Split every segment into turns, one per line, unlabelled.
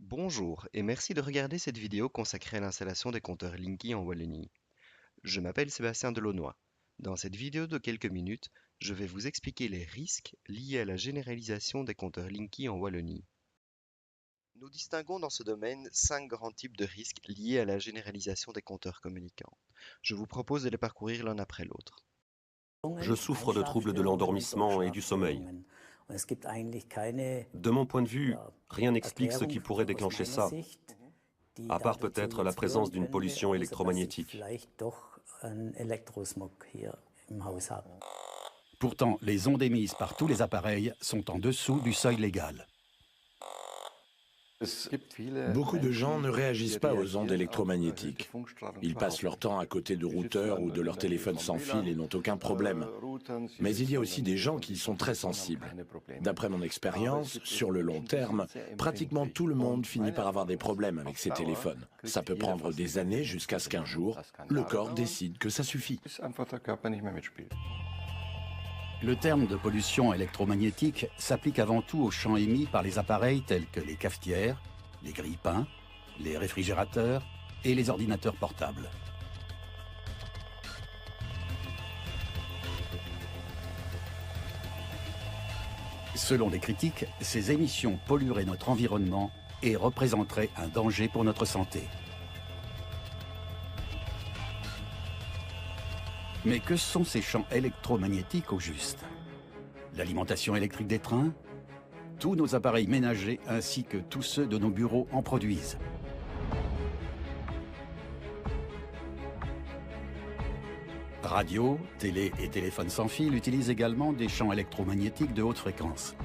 Bonjour et merci de regarder cette vidéo consacrée à l'installation des compteurs Linky en Wallonie. Je m'appelle Sébastien Delaunoy. Dans cette vidéo de quelques minutes, je vais vous expliquer les risques liés à la généralisation des compteurs Linky en Wallonie. Nous distinguons dans ce domaine 5 grands types de risques liés à la généralisation des compteurs communicants. Je vous propose de les parcourir l'un après l'autre.
Je souffre de troubles de l'endormissement et du sommeil. De mon point de vue, rien n'explique ce qui pourrait déclencher ça, à part peut-être la présence d'une pollution électromagnétique.
Pourtant, les ondes émises par tous les appareils sont en dessous du seuil légal.
Beaucoup de gens ne réagissent pas aux ondes électromagnétiques. Ils passent leur temps à côté de routeurs ou de leur téléphone sans fil et n'ont aucun problème. Mais il y a aussi des gens qui y sont très sensibles. D'après mon expérience, sur le long terme, pratiquement tout le monde finit par avoir des problèmes avec ses téléphones. Ça peut prendre des années jusqu'à ce qu'un jour, le corps décide que ça suffit.
Le terme de pollution électromagnétique s'applique avant tout aux champs émis par les appareils tels que les cafetières, les grille-pains, les réfrigérateurs et les ordinateurs portables. Selon les critiques, ces émissions pollueraient notre environnement et représenteraient un danger pour notre santé. Mais que sont ces champs électromagnétiques au juste? L'alimentation électrique des trains? Tous nos appareils ménagers ainsi que tous ceux de nos bureaux en produisent. Radio, télé et téléphone sans fil utilisent également des champs électromagnétiques de haute fréquence.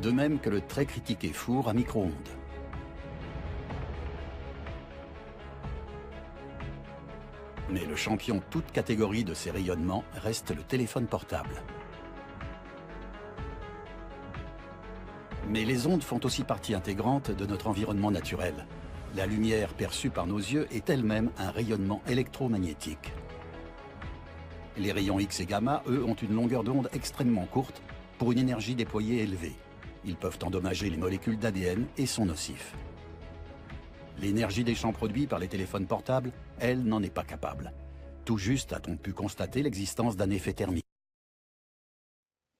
De même que le très critiqué four à micro-ondes. Mais le champion toute catégorie de ces rayonnements reste le téléphone portable. Mais les ondes font aussi partie intégrante de notre environnement naturel. La lumière perçue par nos yeux est elle-même un rayonnement électromagnétique. Les rayons X et gamma, eux, ont une longueur d'onde extrêmement courte pour une énergie déployée élevée. Ils peuvent endommager les molécules d'ADN et sont nocifs. L'énergie des champs produits par les téléphones portables, elle, n'en est pas capable. Tout juste a-t-on pu constater l'existence d'un effet thermique.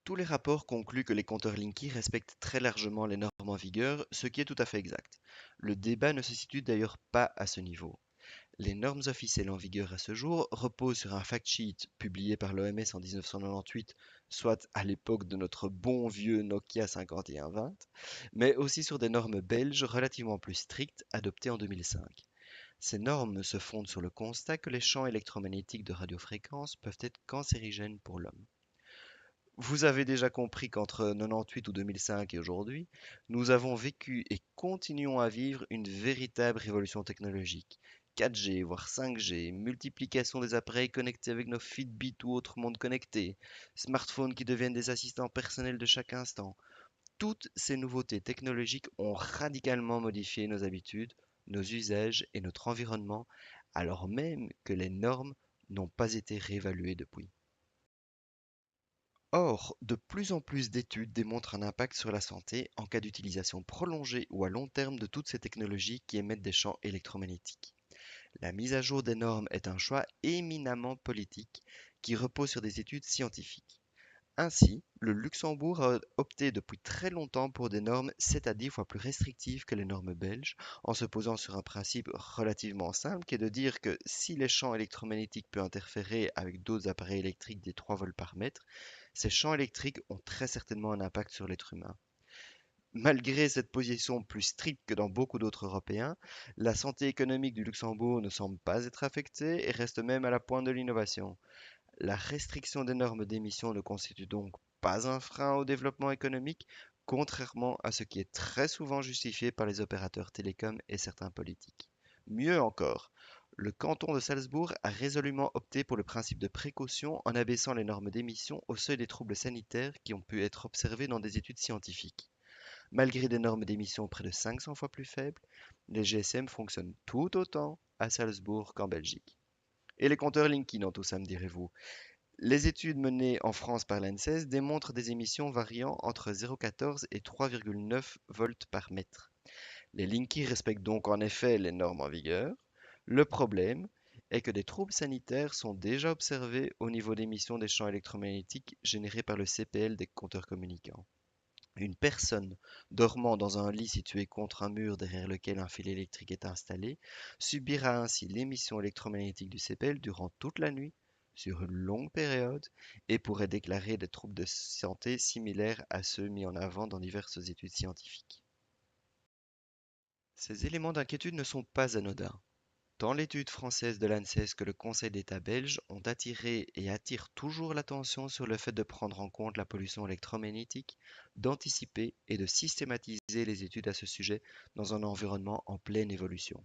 Tous les rapports concluent que les compteurs Linky respectent très largement les normes en vigueur, ce qui est tout à fait exact. Le débat ne se situe d'ailleurs pas à ce niveau. Les normes officielles en vigueur à ce jour reposent sur un fact-sheet publié par l'OMS en 1998, soit à l'époque de notre bon vieux Nokia 5120, mais aussi sur des normes belges relativement plus strictes adoptées en 2005. Ces normes se fondent sur le constat que les champs électromagnétiques de radiofréquence peuvent être cancérigènes pour l'homme. Vous avez déjà compris qu'entre 98 ou 2005 et aujourd'hui, nous avons vécu et continuons à vivre une véritable révolution technologique. 4G, voire 5G, multiplication des appareils connectés avec nos Fitbit ou autres montres connectés, smartphones qui deviennent des assistants personnels de chaque instant. Toutes ces nouveautés technologiques ont radicalement modifié nos habitudes, nos usages et notre environnement, alors même que les normes n'ont pas été réévaluées depuis. Or, de plus en plus d'études démontrent un impact sur la santé en cas d'utilisation prolongée ou à long terme de toutes ces technologies qui émettent des champs électromagnétiques. La mise à jour des normes est un choix éminemment politique qui repose sur des études scientifiques. Ainsi, le Luxembourg a opté depuis très longtemps pour des normes 7 à 10 fois plus restrictives que les normes belges, en se posant sur un principe relativement simple qui est de dire que si les champs électromagnétiques peuvent interférer avec d'autres appareils électriques des 3 volts par mètre, ces champs électriques ont très certainement un impact sur l'être humain. Malgré cette position plus stricte que dans beaucoup d'autres Européens, la santé économique du Luxembourg ne semble pas être affectée et reste même à la pointe de l'innovation. La restriction des normes d'émission ne constitue donc pas un frein au développement économique, contrairement à ce qui est très souvent justifié par les opérateurs télécoms et certains politiques. Mieux encore, le canton de Salzbourg a résolument opté pour le principe de précaution en abaissant les normes d'émission au seuil des troubles sanitaires qui ont pu être observés dans des études scientifiques. Malgré des normes d'émission près de 500 fois plus faibles, les GSM fonctionnent tout autant à Salzbourg qu'en Belgique. Et les compteurs Linky dans tout ça, me direz-vous? Les études menées en France par l'ANSES démontrent des émissions variant entre 0,14 et 3,9 volts par mètre. Les Linky respectent donc en effet les normes en vigueur. Le problème est que des troubles sanitaires sont déjà observés au niveau d'émissions des champs électromagnétiques générés par le CPL des compteurs communicants. Une personne dormant dans un lit situé contre un mur derrière lequel un fil électrique est installé subira ainsi l'émission électromagnétique du CPL durant toute la nuit, sur une longue période, et pourrait déclarer des troubles de santé similaires à ceux mis en avant dans diverses études scientifiques. Ces éléments d'inquiétude ne sont pas anodins. Tant l'étude française de l'ANSES que le Conseil d'État belge ont attiré et attirent toujours l'attention sur le fait de prendre en compte la pollution électromagnétique, d'anticiper et de systématiser les études à ce sujet dans un environnement en pleine évolution.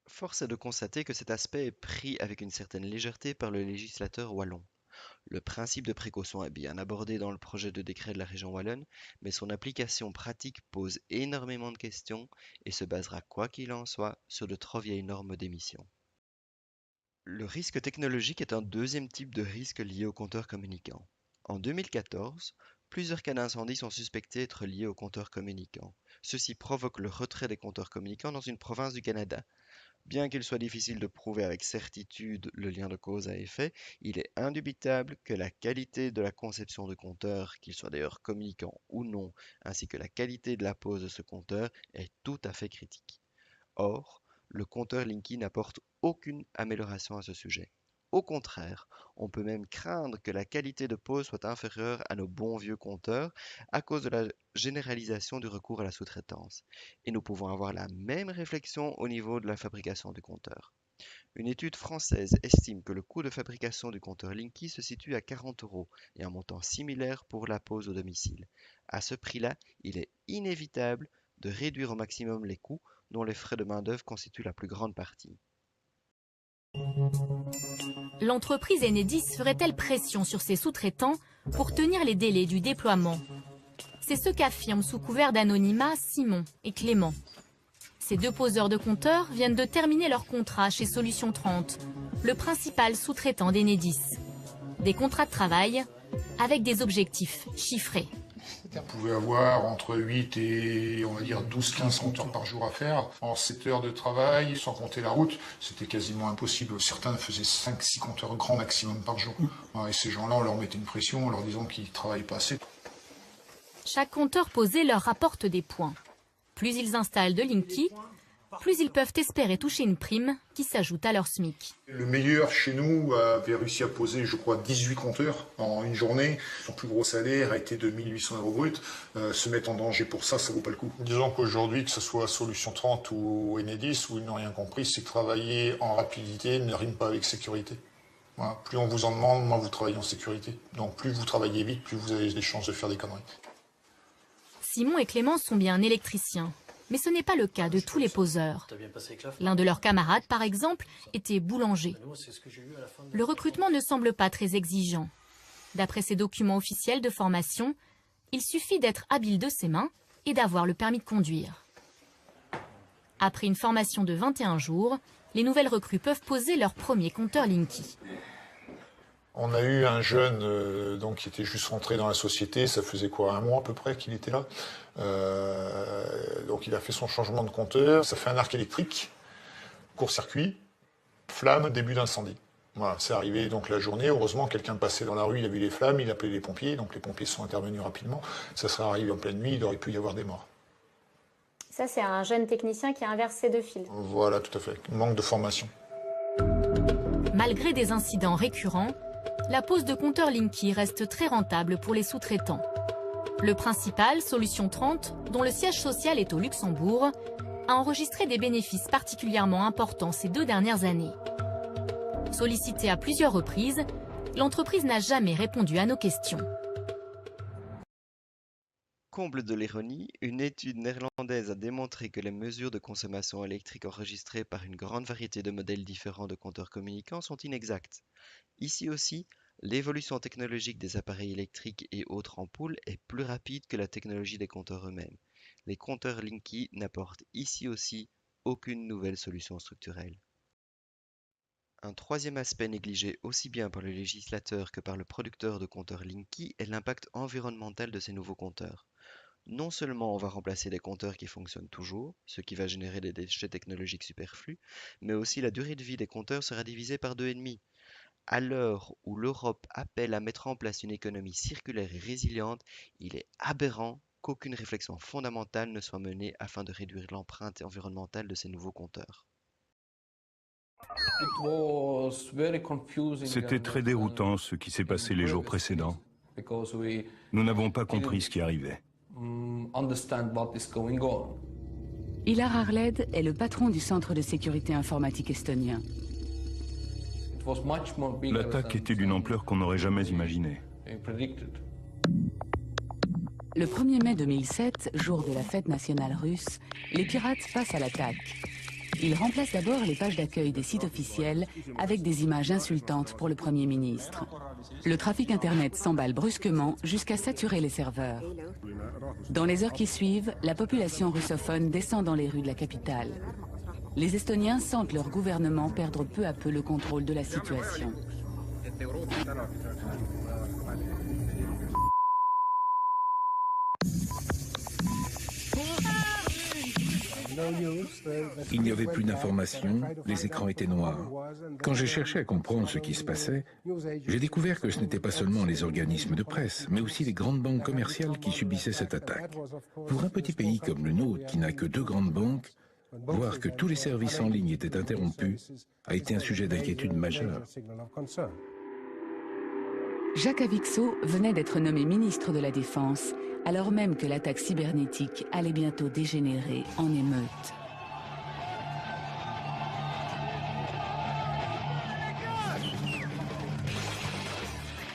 Force est de constater que cet aspect est pris avec une certaine légèreté par le législateur wallon. Le principe de précaution est bien abordé dans le projet de décret de la région wallonne, mais son application pratique pose énormément de questions et se basera, quoi qu'il en soit, sur de trop vieilles normes d'émission. Le risque technologique est un deuxième type de risque lié aux compteurs communicants. En 2014, plusieurs cas d'incendie sont suspectés être liés aux compteurs communicants. Ceci provoque le retrait des compteurs communicants dans une province du Canada. Bien qu'il soit difficile de prouver avec certitude le lien de cause à effet, il est indubitable que la qualité de la conception de compteur, qu'il soit d'ailleurs communicant ou non, ainsi que la qualité de la pose de ce compteur est tout à fait critique. Or, le compteur Linky n'apporte aucune amélioration à ce sujet. Au contraire, on peut même craindre que la qualité de pose soit inférieure à nos bons vieux compteurs à cause de la généralisation du recours à la sous-traitance. Et nous pouvons avoir la même réflexion au niveau de la fabrication du compteur. Une étude française estime que le coût de fabrication du compteur Linky se situe à 40 € et un montant similaire pour la pose au domicile. À ce prix-là, il est inévitable de réduire au maximum les coûts dont les frais de main-d'œuvre constituent la plus grande partie.
L'entreprise Enedis ferait-elle pression sur ses sous-traitants pour tenir les délais du déploiement? C'est ce qu'affirment sous couvert d'anonymat Simon et Clément. Ces deux poseurs de compteurs viennent de terminer leur contrat chez Solution 30, le principal sous-traitant d'Enedis. Des contrats de travail avec des objectifs chiffrés.
On pouvait avoir entre 8 et on va dire 12-15 compteurs par jour à faire. En 7 heures de travail, sans compter la route, c'était quasiment impossible. Certains faisaient 5-6 compteurs grand maximum par jour. Et ces gens-là, on leur mettait une pression en leur disant qu'ils ne travaillent pas assez.
Chaque compteur posé leur rapporte des points. Plus ils installent de Linky, plus ils peuvent espérer toucher une prime qui s'ajoute à leur SMIC.
Le meilleur chez nous avait réussi à poser, je crois, 18 compteurs en une journée. Son plus gros salaire a été de 1 800 € brut. Se mettre en danger pour ça, ça vaut pas le coup. Disons qu'aujourd'hui, que ce soit Solution 30 ou Enedis, où ils n'ont rien compris, c'est que travailler en rapidité ne rime pas avec sécurité. Voilà. Plus on vous en demande, moins vous travaillez en sécurité. Donc plus vous travaillez vite, plus vous avez des chances de faire des conneries.
Simon et Clément sont bien électriciens. Mais ce n'est pas le cas de tous les poseurs. L'un de leurs camarades, par exemple, était boulanger. Le recrutement ne semble pas très exigeant. D'après ses documents officiels de formation, il suffit d'être habile de ses mains et d'avoir le permis de conduire. Après une formation de 21 jours, les nouvelles recrues peuvent poser leur premier compteur Linky.
On a eu un jeune qui était juste rentré dans la société, ça faisait quoi, 1 mois à peu près qu'il était là. Donc il a fait son changement de compteur, ça fait un arc électrique, court-circuit, flamme, début d'incendie. Voilà, c'est arrivé donc la journée, heureusement quelqu'un passait dans la rue, il a vu les flammes, il a appelé les pompiers, donc les pompiers sont intervenus rapidement. Ça serait arrivé en pleine nuit, il aurait pu y avoir des morts.
Ça c'est un jeune technicien qui inverse ses deux fils.
Voilà, tout à fait, manque de formation.
Malgré des incidents récurrents, la pose de compteurs Linky reste très rentable pour les sous-traitants. Le principal, Solution 30, dont le siège social est au Luxembourg, a enregistré des bénéfices particulièrement importants ces 2 dernières années. Sollicitée à plusieurs reprises, l'entreprise n'a jamais répondu à nos questions.
Comble de l'ironie, une étude néerlandaise a démontré que les mesures de consommation électrique enregistrées par une grande variété de modèles différents de compteurs communicants sont inexactes. Ici aussi, l'évolution technologique des appareils électriques et autres ampoules est plus rapide que la technologie des compteurs eux-mêmes. Les compteurs Linky n'apportent ici aussi aucune nouvelle solution structurelle. Un troisième aspect négligé aussi bien par le législateur que par le producteur de compteurs Linky est l'impact environnemental de ces nouveaux compteurs. Non seulement on va remplacer des compteurs qui fonctionnent toujours, ce qui va générer des déchets technologiques superflus, mais aussi la durée de vie des compteurs sera divisée par 2,5. À l'heure où l'Europe appelle à mettre en place une économie circulaire et résiliente, il est aberrant qu'aucune réflexion fondamentale ne soit menée afin de réduire l'empreinte environnementale de ces nouveaux compteurs.
C'était très déroutant ce qui s'est passé les jours précédents. Nous n'avons pas compris ce qui arrivait.
Ilar Arled est le patron du centre de sécurité informatique estonien.
L'attaque était d'une ampleur qu'on n'aurait jamais imaginée.
Le 1er mai 2007, jour de la fête nationale russe, les pirates passent à l'attaque. Ils remplacent d'abord les pages d'accueil des sites officiels avec des images insultantes pour le Premier ministre. Le trafic Internet s'emballe brusquement jusqu'à saturer les serveurs. Dans les heures qui suivent, la population russophone descend dans les rues de la capitale. Les Estoniens sentent leur gouvernement perdre peu à peu le contrôle de la situation.
Il n'y avait plus d'informations, les écrans étaient noirs. Quand j'ai cherché à comprendre ce qui se passait, j'ai découvert que ce n'était pas seulement les organismes de presse, mais aussi les grandes banques commerciales qui subissaient cette attaque. Pour un petit pays comme le nôtre, qui n'a que 2 grandes banques, voir que tous les services en ligne étaient interrompus a été un sujet d'inquiétude majeur.
Jacques Avixo venait d'être nommé ministre de la Défense, alors même que l'attaque cybernétique allait bientôt dégénérer en émeute.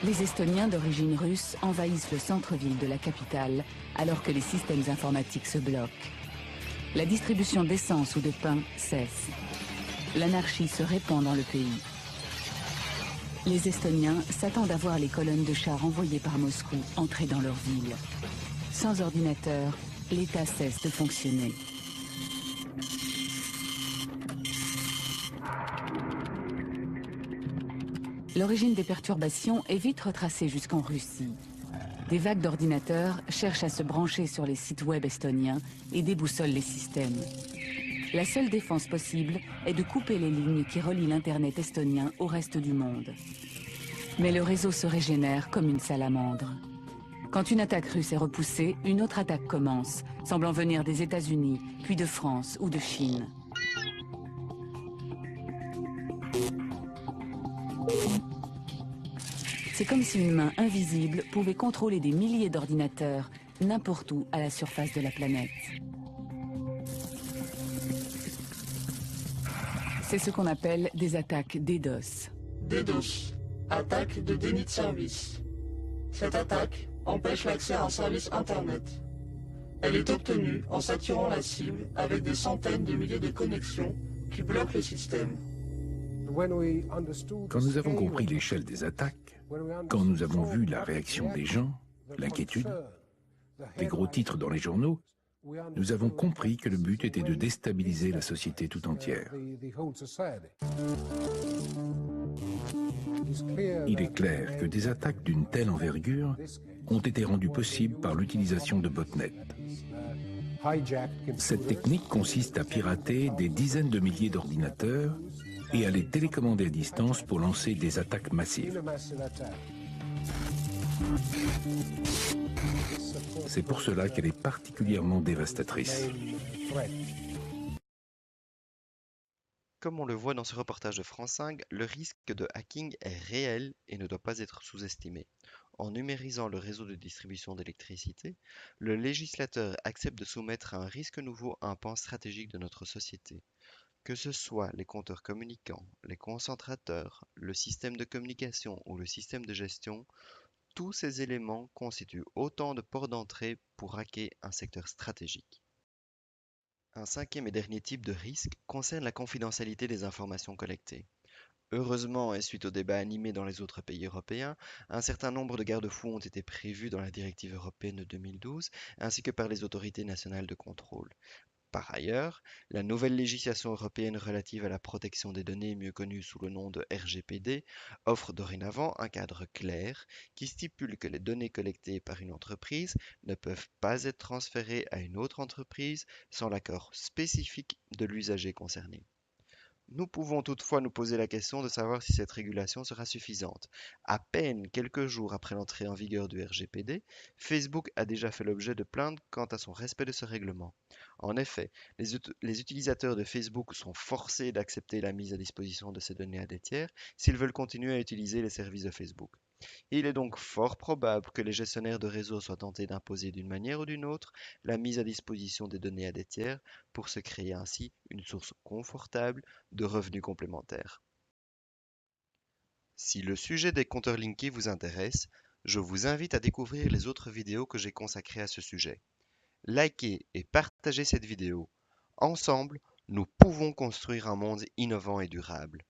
Les Estoniens d'origine russe envahissent le centre-ville de la capitale, alors que les systèmes informatiques se bloquent. La distribution d'essence ou de pain cesse. L'anarchie se répand dans le pays. Les Estoniens s'attendent à voir les colonnes de chars envoyées par Moscou entrer dans leur ville. Sans ordinateur, l'État cesse de fonctionner. L'origine des perturbations est vite retracée jusqu'en Russie. Des vagues d'ordinateurs cherchent à se brancher sur les sites web estoniens et déboussolent les systèmes. La seule défense possible est de couper les lignes qui relient l'Internet estonien au reste du monde. Mais le réseau se régénère comme une salamandre. Quand une attaque russe est repoussée, une autre attaque commence, semblant venir des États-Unis, puis de France ou de Chine. C'est comme si une main invisible pouvait contrôler des milliers d'ordinateurs n'importe où à la surface de la planète. C'est ce qu'on appelle des attaques DDoS.
DDoS, attaque de déni de service. Cette attaque empêche l'accès à un service Internet. Elle est obtenue en saturant la cible avec des centaines de milliers de connexions qui bloquent le système.
Quand nous avons compris l'échelle des attaques, quand nous avons vu la réaction des gens, l'inquiétude, les gros titres dans les journaux, nous avons compris que le but était de déstabiliser la société tout entière. Il est clair que des attaques d'une telle envergure ont été rendues possibles par l'utilisation de botnets. Cette technique consiste à pirater des dizaines de milliers d'ordinateurs et à les télécommander à distance pour lancer des attaques massives. C'est pour cela qu'elle est particulièrement dévastatrice.
Comme on le voit dans ce reportage de France 5, le risque de hacking est réel et ne doit pas être sous-estimé. En numérisant le réseau de distribution d'électricité, le législateur accepte de soumettre à un risque nouveau un pan stratégique de notre société. Que ce soit les compteurs communicants, les concentrateurs, le système de communication ou le système de gestion, tous ces éléments constituent autant de ports d'entrée pour hacker un secteur stratégique. Un cinquième et dernier type de risque concerne la confidentialité des informations collectées. Heureusement, et suite au débat animé dans les autres pays européens, un certain nombre de garde-fous ont été prévus dans la directive européenne de 2012, ainsi que par les autorités nationales de contrôle. Par ailleurs, la nouvelle législation européenne relative à la protection des données, mieux connue sous le nom de RGPD, offre dorénavant un cadre clair qui stipule que les données collectées par une entreprise ne peuvent pas être transférées à une autre entreprise sans l'accord spécifique de l'usager concerné. Nous pouvons toutefois nous poser la question de savoir si cette régulation sera suffisante. À peine quelques jours après l'entrée en vigueur du RGPD, Facebook a déjà fait l'objet de plaintes quant à son respect de ce règlement. En effet, les utilisateurs de Facebook sont forcés d'accepter la mise à disposition de ces données à des tiers s'ils veulent continuer à utiliser les services de Facebook. Il est donc fort probable que les gestionnaires de réseau soient tentés d'imposer d'une manière ou d'une autre la mise à disposition des données à des tiers pour se créer ainsi une source confortable de revenus complémentaires. Si le sujet des compteurs linkés vous intéresse, je vous invite à découvrir les autres vidéos que j'ai consacrées à ce sujet. Likez et partagez cette vidéo. Ensemble, nous pouvons construire un monde innovant et durable.